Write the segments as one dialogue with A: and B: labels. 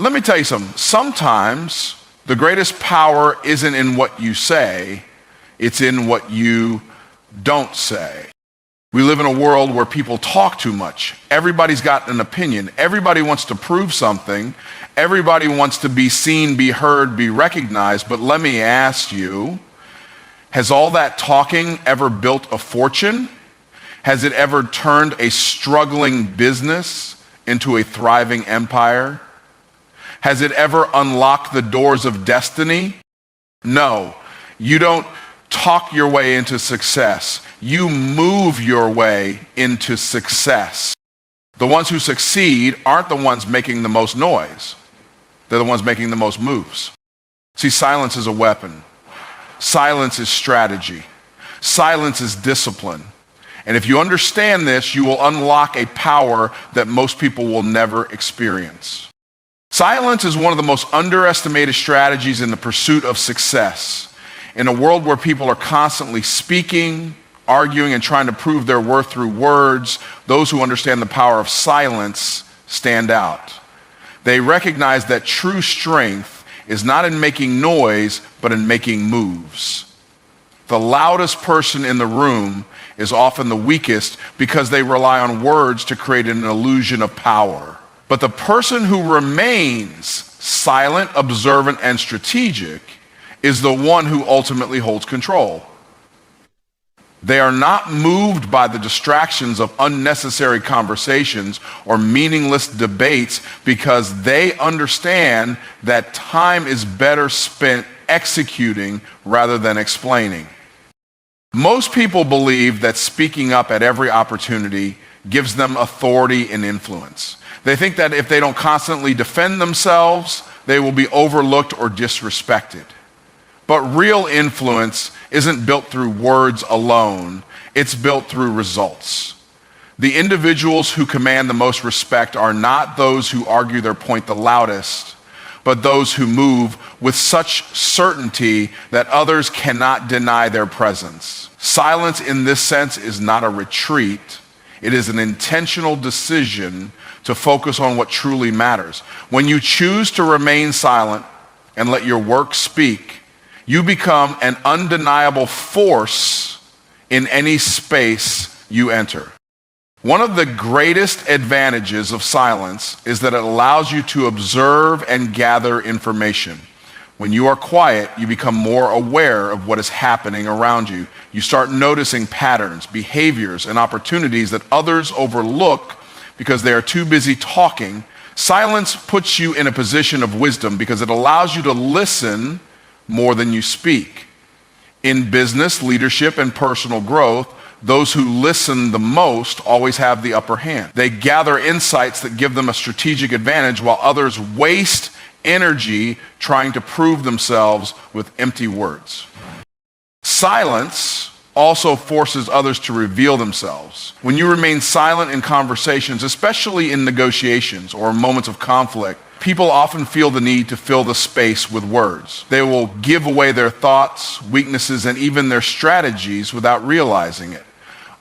A: Let me tell you something. Sometimes the greatest power isn't in what you say, it's in what you don't say. We live in a world where people talk too much. Everybody's got an opinion. Everybody wants to prove something. Everybody wants to be seen, be heard, be recognized. But let me ask you, has all that talking ever built a fortune? Has it ever turned a struggling business into a thriving empire? Has it ever unlocked the doors of destiny? No. You don't talk your way into success. You move your way into success. The ones who succeed aren't the ones making the most noise. They're the ones making the most moves. See, silence is a weapon. Silence is strategy. Silence is discipline. And if you understand this, you will unlock a power that most people will never experience. Silence is one of the most underestimated strategies in the pursuit of success. In a world where people are constantly speaking, arguing, and trying to prove their worth through words, those who understand the power of silence stand out. They recognize that true strength is not in making noise, but in making moves. The loudest person in the room is often the weakest because they rely on words to create an illusion of power. But the person who remains silent, observant, and strategic is the one who ultimately holds control. They are not moved by the distractions of unnecessary conversations or meaningless debates because they understand that time is better spent executing rather than explaining. Most people believe that speaking up at every opportunity gives them authority and influence. They think that if they don't constantly defend themselves, they will be overlooked or disrespected. But real influence isn't built through words alone, it's built through results. The individuals who command the most respect are not those who argue their point the loudest, but those who move with such certainty that others cannot deny their presence. Silence in this sense is not a retreat, it is an intentional decision to focus on what truly matters. When you choose to remain silent and let your work speak, you become an undeniable force in any space you enter. One of the greatest advantages of silence is that it allows you to observe and gather information. When you are quiet, you become more aware of what is happening around you. You start noticing patterns, behaviors, and opportunities that others overlook because they are too busy talking. Silence puts you in a position of wisdom because it allows you to listen more than you speak. In business, leadership, and personal growth, those who listen the most always have the upper hand. They gather insights that give them a strategic advantage while others waste energy trying to prove themselves with empty words. Silence also forces others to reveal themselves. When you remain silent in conversations, especially in negotiations or moments of conflict, people often feel the need to fill the space with words. They will give away their thoughts, weaknesses, and even their strategies without realizing it.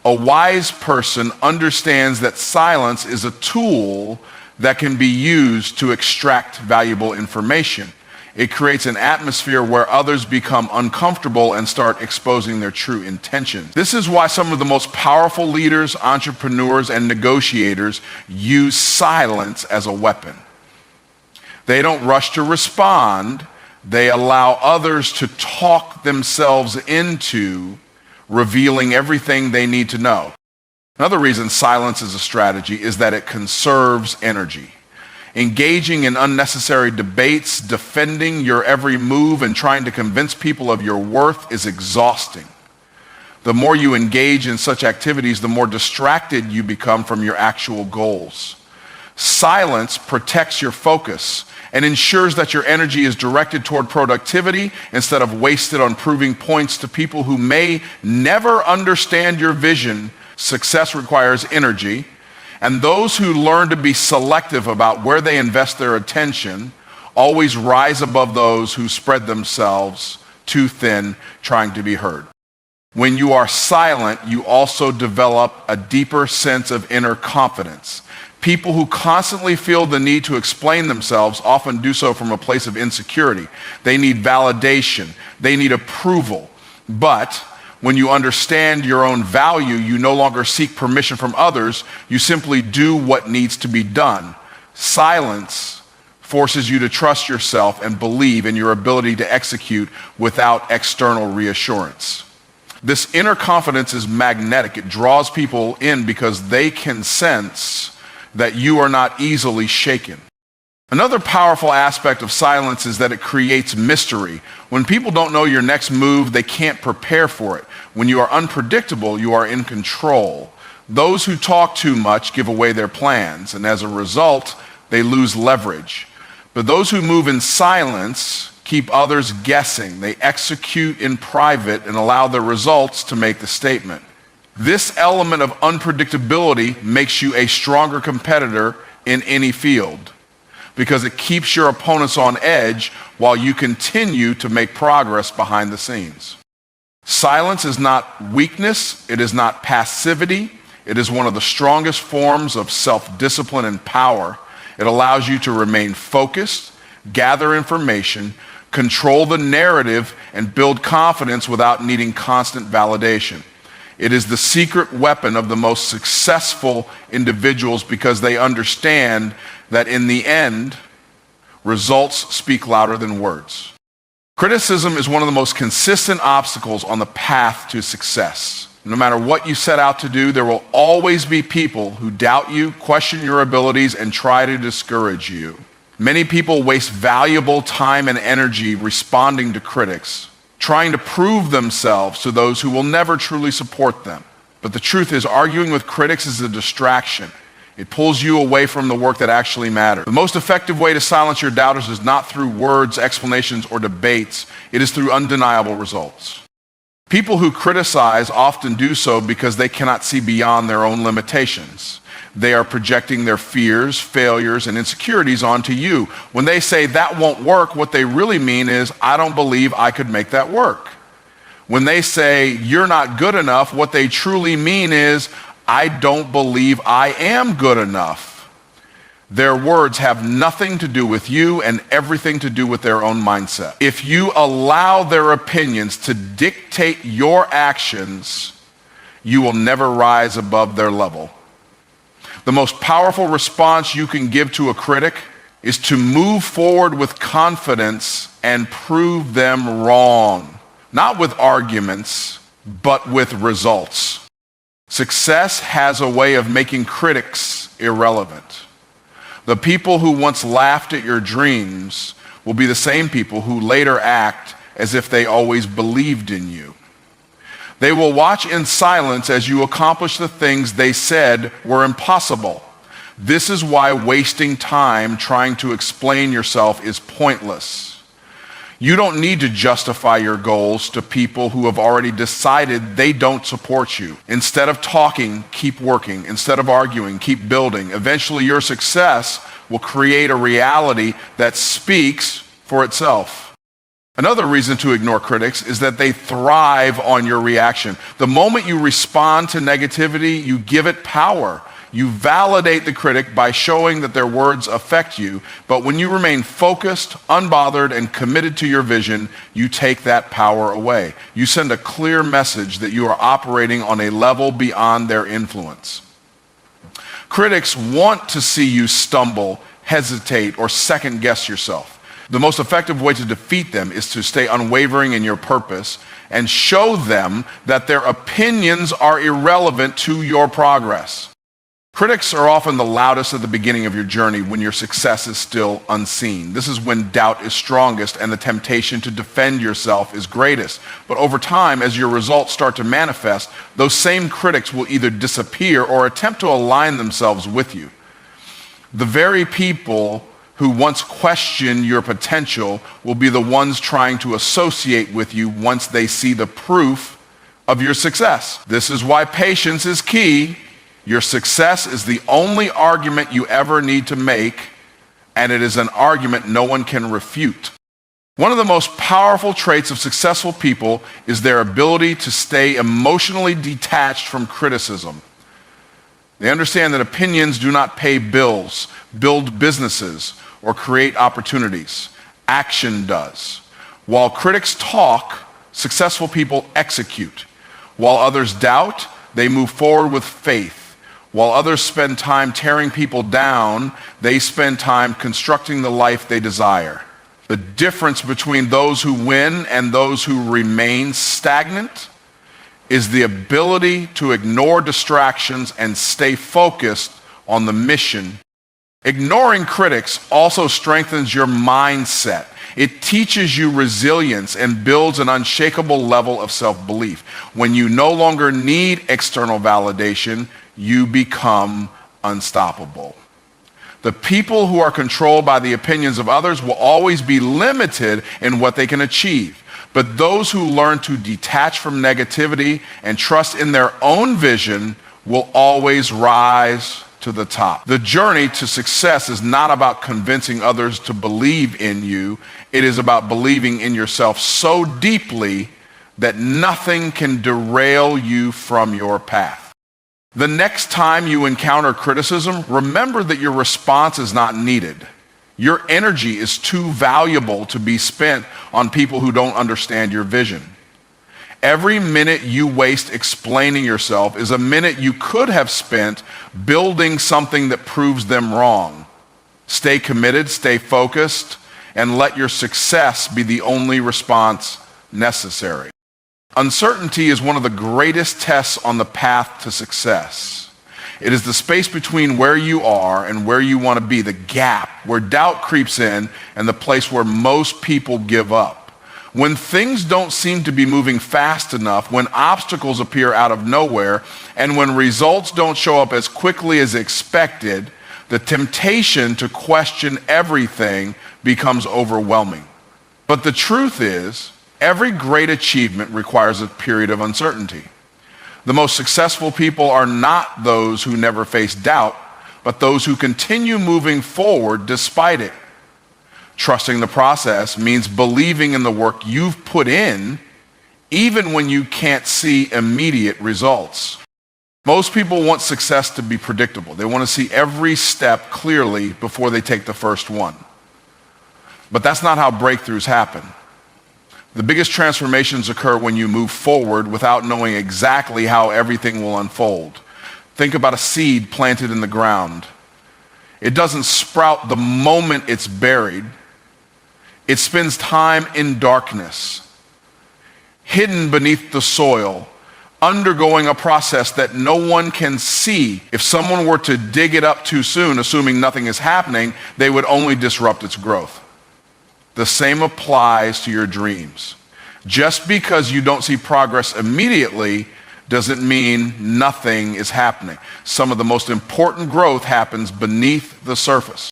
A: A wise person understands that silence is a tool that can be used to extract valuable information. It creates an atmosphere where others become uncomfortable and start exposing their true intentions. This is why some of the most powerful leaders, entrepreneurs, and negotiators use silence as a weapon. They don't rush to respond. They allow others to talk themselves into revealing everything they need to know. Another reason silence is a strategy is that it conserves energy. Engaging in unnecessary debates, defending your every move, and trying to convince people of your worth is exhausting. The more you engage in such activities, the more distracted you become from your actual goals. Silence protects your focus and ensures that your energy is directed toward productivity instead of wasted on proving points to people who may never understand your vision. Success requires energy, and those who learn to be selective about where they invest their attention always rise above those who spread themselves too thin trying to be heard. When you are silent, you also develop a deeper sense of inner confidence. People who constantly feel the need to explain themselves often do so from a place of insecurity. They need validation. They need approval. But when you understand your own value, you no longer seek permission from others. You simply do what needs to be done. Silence forces you to trust yourself and believe in your ability to execute without external reassurance. This inner confidence is magnetic. It draws people in because they can sense that you are not easily shaken. Another powerful aspect of silence is that it creates mystery. When people don't know your next move, they can't prepare for it. When you are unpredictable, you are in control. Those who talk too much give away their plans, and as a result, they lose leverage. But those who move in silence keep others guessing. They execute in private and allow the results to make the statement. This element of unpredictability makes you a stronger competitor in any field because it keeps your opponents on edge while you continue to make progress behind the scenes. Silence is not weakness. It is not passivity. It is one of the strongest forms of self-discipline and power. It allows you to remain focused, gather information, control the narrative, and build confidence without needing constant validation. It is the secret weapon of the most successful individuals because they understand that in the end, results speak louder than words. Criticism is one of the most consistent obstacles on the path to success. No matter what you set out to do, there will always be people who doubt you, question your abilities, and try to discourage you. Many people waste valuable time and energy responding to critics, trying to prove themselves to those who will never truly support them. But the truth is, arguing with critics is a distraction. It pulls you away from the work that actually matters. The most effective way to silence your doubters is not through words, explanations, or debates. It is through undeniable results. People who criticize often do so because they cannot see beyond their own limitations. They are projecting their fears, failures, and insecurities onto you. When they say that won't work, what they really mean is, I don't believe I could make that work. When they say you're not good enough, what they truly mean is, I don't believe I am good enough. Their words have nothing to do with you and everything to do with their own mindset. If you allow their opinions to dictate your actions, you will never rise above their level. The most powerful response you can give to a critic is to move forward with confidence and prove them wrong. Not with arguments, but with results. Success has a way of making critics irrelevant. The people who once laughed at your dreams will be the same people who later act as if they always believed in you. They will watch in silence as you accomplish the things they said were impossible. This is why wasting time trying to explain yourself is pointless. You don't need to justify your goals to people who have already decided they don't support you. Instead of talking, keep working. Instead of arguing, keep building. Eventually, your success will create a reality that speaks for itself. Another reason to ignore critics is that they thrive on your reaction. The moment you respond to negativity, you give it power. You validate the critic by showing that their words affect you, but when you remain focused, unbothered, and committed to your vision, you take that power away. You send a clear message that you are operating on a level beyond their influence. Critics want to see you stumble, hesitate, or second-guess yourself. The most effective way to defeat them is to stay unwavering in your purpose and show them that their opinions are irrelevant to your progress. Critics are often the loudest at the beginning of your journey when your success is still unseen. This is when doubt is strongest and the temptation to defend yourself is greatest. But over time, as your results start to manifest, those same critics will either disappear or attempt to align themselves with you. The very people who once questioned your potential will be the ones trying to associate with you once they see the proof of your success. This is why patience is key. Your success is the only argument you ever need to make, and it is an argument no one can refute. One of the most powerful traits of successful people is their ability to stay emotionally detached from criticism. They understand that opinions do not pay bills, build businesses, or create opportunities. Action does. While critics talk, successful people execute. While others doubt, they move forward with faith. While others spend time tearing people down, they spend time constructing the life they desire. The difference between those who win and those who remain stagnant is the ability to ignore distractions and stay focused on the mission. Ignoring critics also strengthens your mindset. It teaches you resilience and builds an unshakable level of self-belief. When you no longer need external validation, you become unstoppable. The people who are controlled by the opinions of others will always be limited in what they can achieve. But those who learn to detach from negativity and trust in their own vision will always rise to the top. The journey to success is not about convincing others to believe in you. It is about believing in yourself so deeply that nothing can derail you from your path. The next time you encounter criticism, remember that your response is not needed. Your energy is too valuable to be spent on people who don't understand your vision. Every minute you waste explaining yourself is a minute you could have spent building something that proves them wrong. Stay committed, stay focused, and let your success be the only response necessary. Uncertainty is one of the greatest tests on the path to success. It is the space between where you are and where you want to be, the gap where doubt creeps in and the place where most people give up. When things don't seem to be moving fast enough, when obstacles appear out of nowhere, and when results don't show up as quickly as expected, the temptation to question everything becomes overwhelming. But the truth is, every great achievement requires a period of uncertainty. The most successful people are not those who never face doubt, but those who continue moving forward despite it. Trusting the process means believing in the work you've put in, even when you can't see immediate results. Most people want success to be predictable. They want to see every step clearly before they take the first one. But that's not how breakthroughs happen. The biggest transformations occur when you move forward without knowing exactly how everything will unfold. Think about a seed planted in the ground. It doesn't sprout the moment it's buried. It spends time in darkness, hidden beneath the soil, undergoing a process that no one can see. If someone were to dig it up too soon, assuming nothing is happening, they would only disrupt its growth. The same applies to your dreams. Just because you don't see progress immediately doesn't mean nothing is happening. Some of the most important growth happens beneath the surface.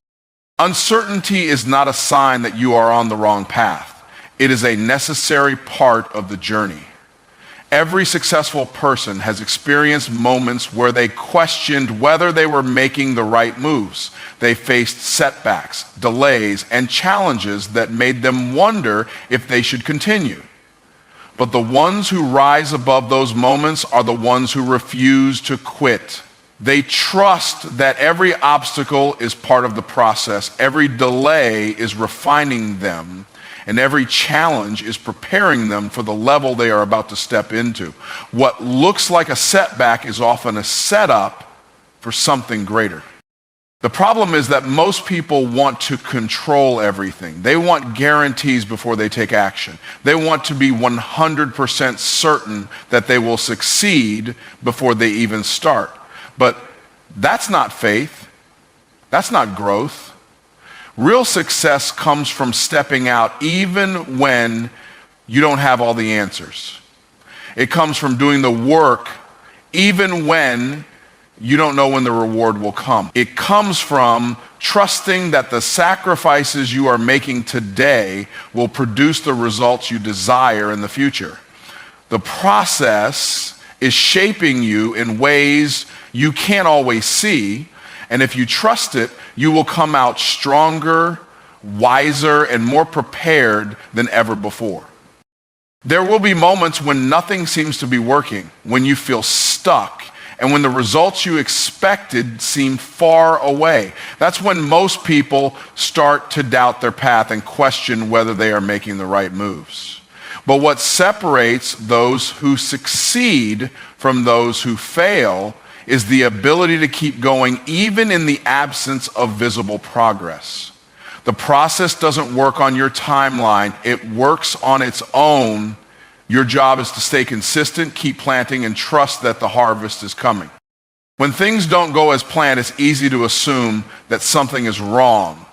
A: Uncertainty is not a sign that you are on the wrong path. It is a necessary part of the journey. Every successful person has experienced moments where they questioned whether they were making the right moves. They faced setbacks, delays, and challenges that made them wonder if they should continue. But the ones who rise above those moments are the ones who refuse to quit. They trust that every obstacle is part of the process, every delay is refining them, and every challenge is preparing them for the level they are about to step into. What looks like a setback is often a setup for something greater. The problem is that most people want to control everything. They want guarantees before they take action. They want to be 100% certain that they will succeed before they even start. But that's not faith. That's not growth. Real success comes from stepping out even when you don't have all the answers. It comes from doing the work even when you don't know when the reward will come. It comes from trusting that the sacrifices you are making today will produce the results you desire in the future. The process is shaping you in ways you can't always see, and if you trust it, you will come out stronger, wiser, and more prepared than ever before. There will be moments when nothing seems to be working, when you feel stuck, and when the results you expected seem far away. That's when most people start to doubt their path and question whether they are making the right moves. But what separates those who succeed from those who fail is the ability to keep going even in the absence of visible progress. The process doesn't work on your timeline, it works on its own. Your job is to stay consistent, keep planting, and trust that the harvest is coming. When things don't go as planned, it's easy to assume that something is wrong.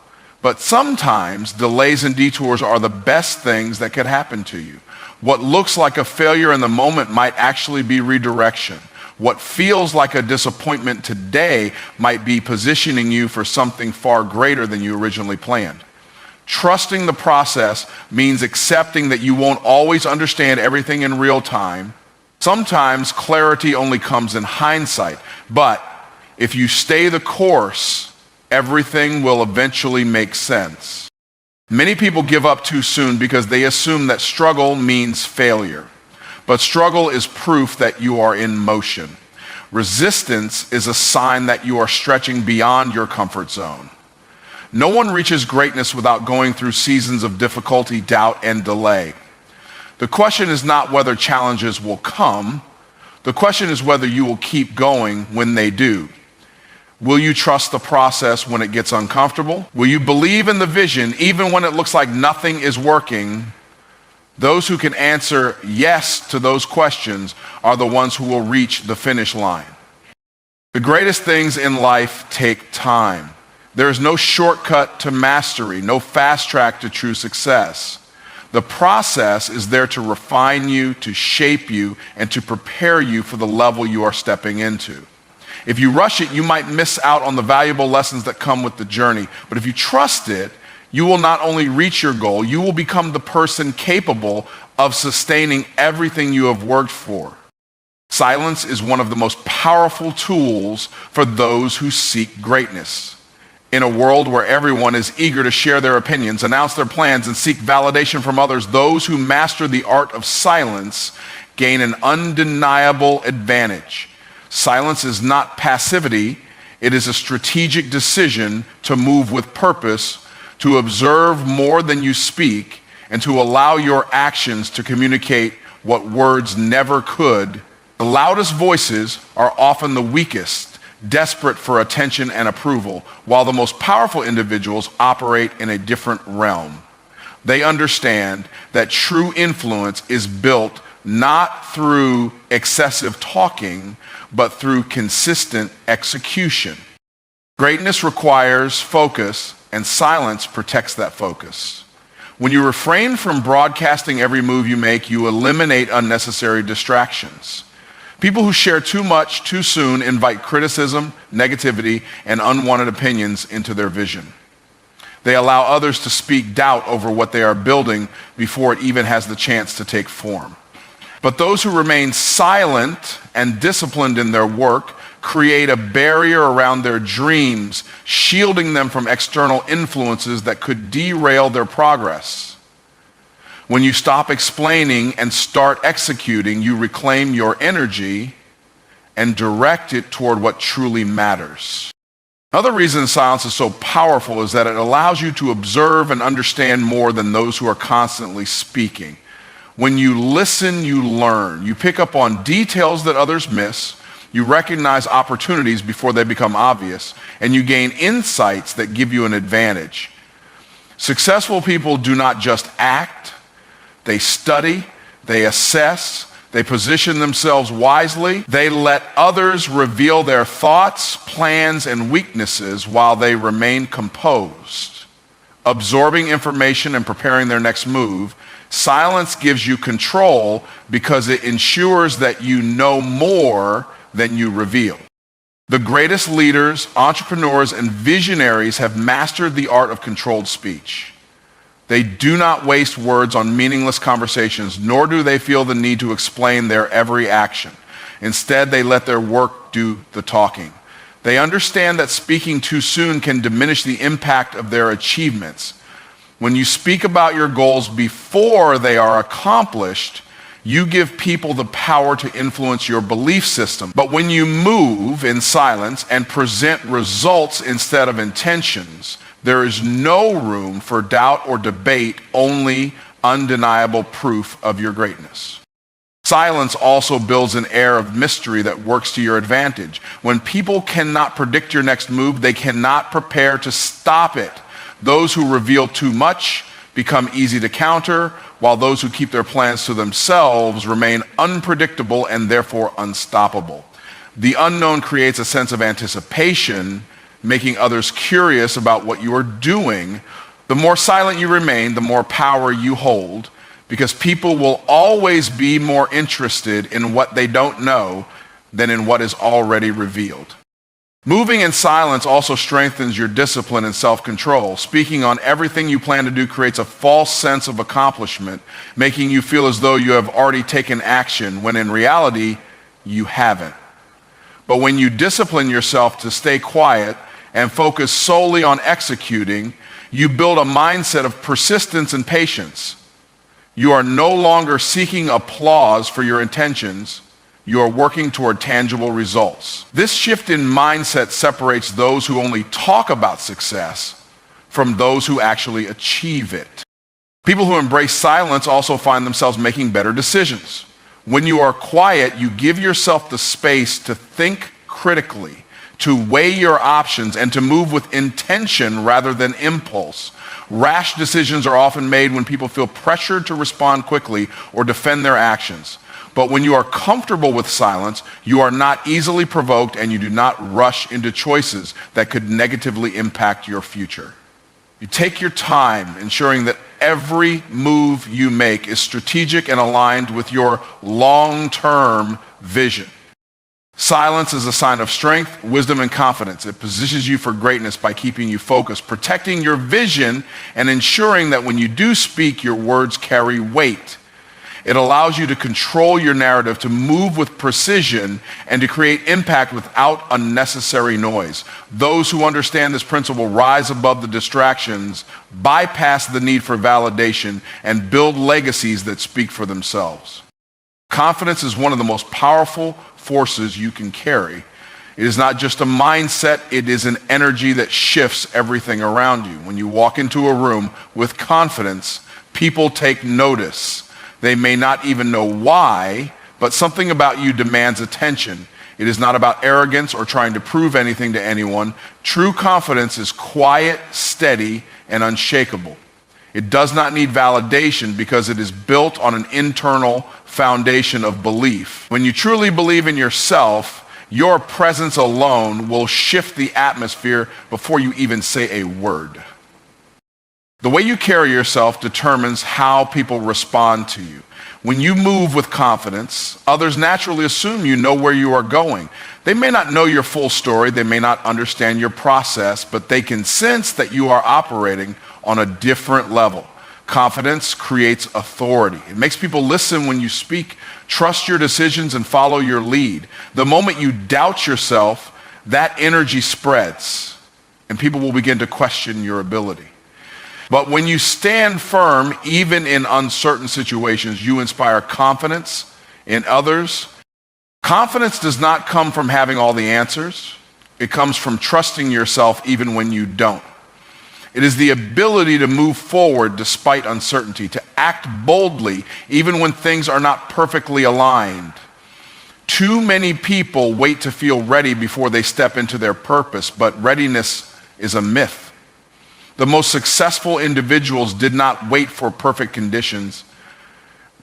A: But sometimes delays and detours are the best things that could happen to you. What looks like a failure in the moment might actually be redirection. What feels like a disappointment today might be positioning you for something far greater than you originally planned. Trusting the process means accepting that you won't always understand everything in real time. Sometimes clarity only comes in hindsight, but if you stay the course, everything will eventually make sense. Many people give up too soon because they assume that struggle means failure. But struggle is proof that you are in motion. Resistance is a sign that you are stretching beyond your comfort zone. No one reaches greatness without going through seasons of difficulty, doubt, and delay. The question is not whether challenges will come. The question is whether you will keep going when they do. Will you trust the process when it gets uncomfortable? Will you believe in the vision even when it looks like nothing is working? Those who can answer yes to those questions are the ones who will reach the finish line. The greatest things in life take time. There is no shortcut to mastery, no fast track to true success. The process is there to refine you, to shape you, and to prepare you for the level you are stepping into. If you rush it, you might miss out on the valuable lessons that come with the journey. But if you trust it, you will not only reach your goal, you will become the person capable of sustaining everything you have worked for. Silence is one of the most powerful tools for those who seek greatness. In a world where everyone is eager to share their opinions, announce their plans, and seek validation from others, those who master the art of silence gain an undeniable advantage. Silence is not passivity, it is a strategic decision to move with purpose, to observe more than you speak, and to allow your actions to communicate what words never could. The loudest voices are often the weakest, desperate for attention and approval, while the most powerful individuals operate in a different realm. They understand that true influence is built not through excessive talking, but through consistent execution. Greatness requires focus, and silence protects that focus. When you refrain from broadcasting every move you make, you eliminate unnecessary distractions. People who share too much too soon invite criticism, negativity, and unwanted opinions into their vision. They allow others to speak doubt over what they are building before it even has the chance to take form. But those who remain silent and disciplined in their work create a barrier around their dreams, shielding them from external influences that could derail their progress. When you stop explaining and start executing, you reclaim your energy and direct it toward what truly matters. Another reason silence is so powerful is that it allows you to observe and understand more than those who are constantly speaking. When you listen, you learn. You pick up on details that others miss. You recognize opportunities before they become obvious, and you gain insights that give you an advantage. Successful people do not just act, they study, they assess, they position themselves wisely. They let others reveal their thoughts, plans, and weaknesses while they remain composed. Absorbing information and preparing their next move, silence gives you control because it ensures that you know more than you reveal. The greatest leaders, entrepreneurs, and visionaries have mastered the art of controlled speech. They do not waste words on meaningless conversations, nor do they feel the need to explain their every action. Instead, they let their work do the talking. They understand that speaking too soon can diminish the impact of their achievements. When you speak about your goals before they are accomplished, You give people the power to influence your belief system. But when you move in silence and present results instead of intentions, there is no room for doubt or debate, only undeniable proof of your greatness. Silence also builds an air of mystery that works to your advantage. When people cannot predict your next move, they cannot prepare to stop it. Those who reveal too much become easy to counter, while those who keep their plans to themselves remain unpredictable and therefore unstoppable. The unknown creates a sense of anticipation, making others curious about what you are doing. The more silent you remain, the more power you hold, because people will always be more interested in what they don't know than in what is already revealed. Moving in silence also strengthens your discipline and self-control. Speaking on everything you plan to do creates a false sense of accomplishment, making you feel as though you have already taken action, when in reality, you haven't. But when you discipline yourself to stay quiet and focus solely on executing, you build a mindset of persistence and patience. You are no longer seeking applause for your intentions. You are working toward tangible results. This shift in mindset separates those who only talk about success from those who actually achieve it. People who embrace silence also find themselves making better decisions. When you are quiet, you give yourself the space to think critically, to weigh your options, and to move with intention rather than impulse. Rash decisions are often made when people feel pressured to respond quickly or defend their actions. But when you are comfortable with silence, you are not easily provoked and you do not rush into choices that could negatively impact your future. You take your time, ensuring that every move you make is strategic and aligned with your long-term vision. Silence is a sign of strength, wisdom, and confidence. It positions you for greatness by keeping you focused, protecting your vision, and ensuring that when you do speak, your words carry weight. It allows you to control your narrative, to move with precision, and to create impact without unnecessary noise. Those who understand this principle rise above the distractions, bypass the need for validation, and build legacies that speak for themselves. Confidence is one of the most powerful forces you can carry. It is not just a mindset, it is an energy that shifts everything around you. When you walk into a room with confidence, people take notice. They may not even know why, but something about you demands attention. It is not about arrogance or trying to prove anything to anyone. True confidence is quiet, steady, and unshakable. It does not need validation because it is built on an internal foundation of belief. When you truly believe in yourself, your presence alone will shift the atmosphere before you even say a word. The way you carry yourself determines how people respond to you. When you move with confidence, others naturally assume you know where you are going. They may not know your full story, they may not understand your process, but they can sense that you are operating on a different level. Confidence creates authority. It makes people listen when you speak, trust your decisions, and follow your lead. The moment you doubt yourself, that energy spreads, and people will begin to question your ability. But when you stand firm, even in uncertain situations, you inspire confidence in others. Confidence does not come from having all the answers. It comes from trusting yourself even when you don't. It is the ability to move forward despite uncertainty, to act boldly even when things are not perfectly aligned. Too many people wait to feel ready before they step into their purpose, but readiness is a myth. The most successful individuals did not wait for perfect conditions.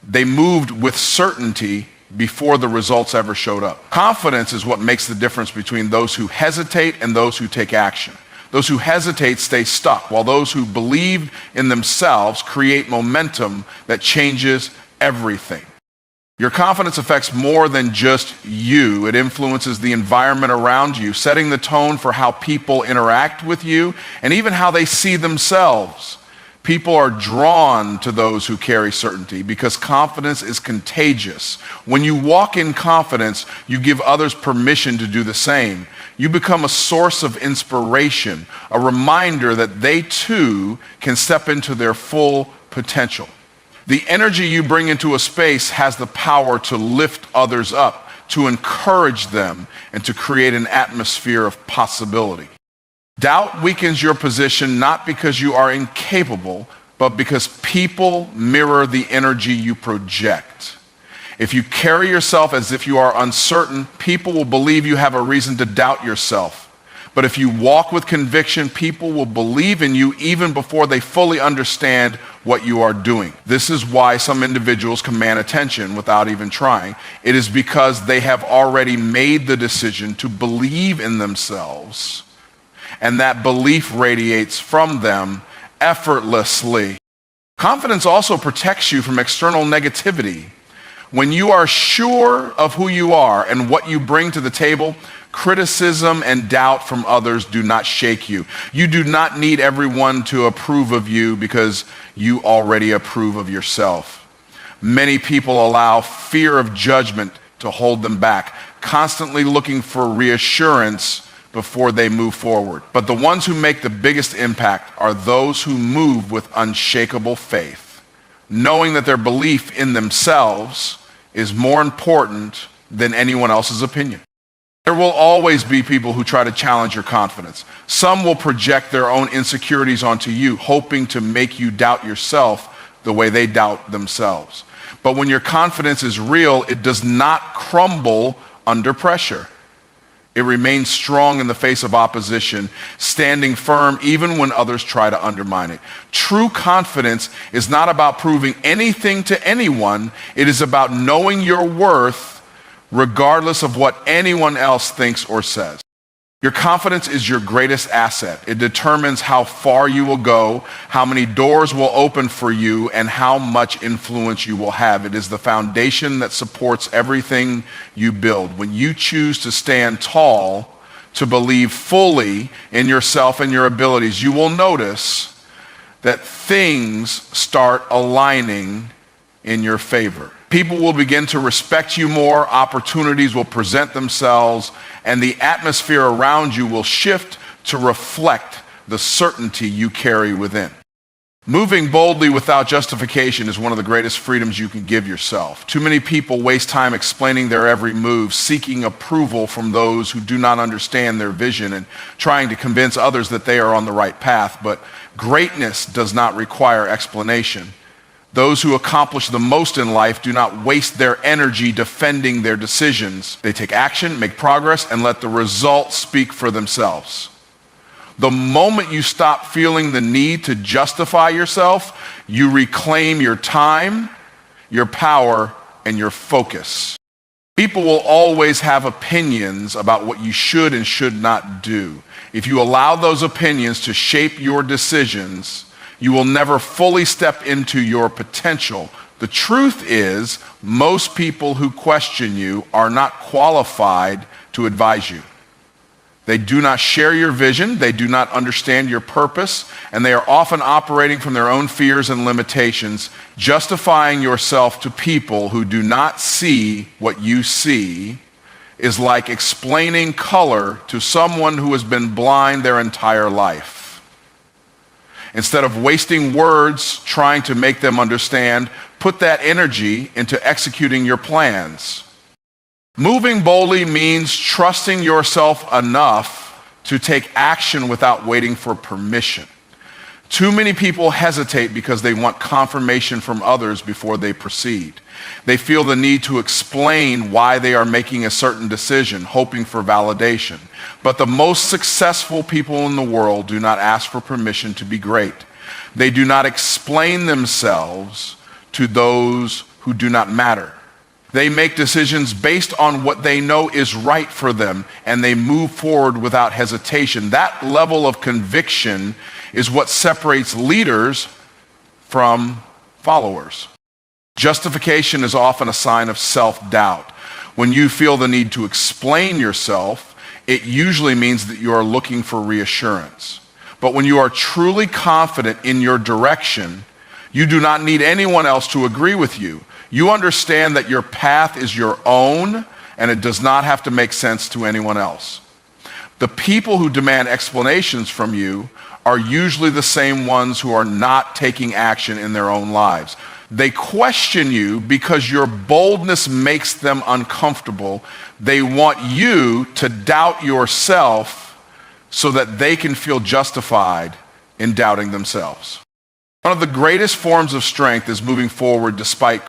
A: They moved with certainty before the results ever showed up. Confidence is what makes the difference between those who hesitate and those who take action. Those who hesitate stay stuck, while those who believe in themselves create momentum that changes everything. Your confidence affects more than just you. It influences the environment around you, setting the tone for how people interact with you and even how they see themselves. People are drawn to those who carry certainty because confidence is contagious. When you walk in confidence, you give others permission to do the same. You become a source of inspiration, a reminder that they too can step into their full potential. The energy you bring into a space has the power to lift others up, to encourage them, and to create an atmosphere of possibility. Doubt weakens your position not because you are incapable, but because people mirror the energy you project. If you carry yourself as if you are uncertain, people will believe you have a reason to doubt yourself. But if you walk with conviction, people will believe in you even before they fully understand what you are doing. This is why some individuals command attention without even trying. It is because they have already made the decision to believe in themselves, and that belief radiates from them effortlessly. Confidence also protects you from external negativity. When you are sure of who you are and what you bring to the table, criticism and doubt from others do not shake you. You do not need everyone to approve of you because you already approve of yourself. Many people allow fear of judgment to hold them back, constantly looking for reassurance before they move forward. But the ones who make the biggest impact are those who move with unshakable faith, knowing that their belief in themselves is more important than anyone else's opinion. There will always be people who try to challenge your confidence. Some will project their own insecurities onto you, hoping to make you doubt yourself the way they doubt themselves. But when your confidence is real, it does not crumble under pressure. It remains strong in the face of opposition, standing firm even when others try to undermine it. True confidence is not about proving anything to anyone. It is about knowing your worth regardless of what anyone else thinks or says. Your confidence is your greatest asset. It determines how far you will go, how many doors will open for you, and how much influence you will have. It is the foundation that supports everything you build. When you choose to stand tall, to believe fully in yourself and your abilities, you will notice that things start aligning in your favor. People will begin to respect you more, opportunities will present themselves, and the atmosphere around you will shift to reflect the certainty you carry within. Moving boldly without justification is one of the greatest freedoms you can give yourself. Too many people waste time explaining their every move, seeking approval from those who do not understand their vision and trying to convince others that they are on the right path. But greatness does not require explanation. Those who accomplish the most in life do not waste their energy defending their decisions. They take action, make progress, and let the results speak for themselves. The moment you stop feeling the need to justify yourself, you reclaim your time, your power, and your focus. People will always have opinions about what you should and should not do. If you allow those opinions to shape your decisions, you will never fully step into your potential. The truth is, most people who question you are not qualified to advise you. They do not share your vision, they do not understand your purpose, and they are often operating from their own fears and limitations. Justifying yourself to people who do not see what you see is like explaining color to someone who has been blind their entire life. Instead of wasting words trying to make them understand, put that energy into executing your plans. Moving boldly means trusting yourself enough to take action without waiting for permission. Too many people hesitate because they want confirmation from others before they proceed. They feel the need to explain why they are making a certain decision, hoping for validation. But the most successful people in the world do not ask for permission to be great. They do not explain themselves to those who do not matter. They make decisions based on what they know is right for them, and they move forward without hesitation. That level of conviction is what separates leaders from followers. Justification is often a sign of self-doubt. When you feel the need to explain yourself, it usually means that you are looking for reassurance. But when you are truly confident in your direction, you do not need anyone else to agree with you. You understand that your path is your own, and it does not have to make sense to anyone else. The people who demand explanations from you are usually the same ones who are not taking action in their own lives. They question you because your boldness makes them uncomfortable. They want you to doubt yourself so that they can feel justified in doubting themselves. One of the greatest forms of strength is moving forward despite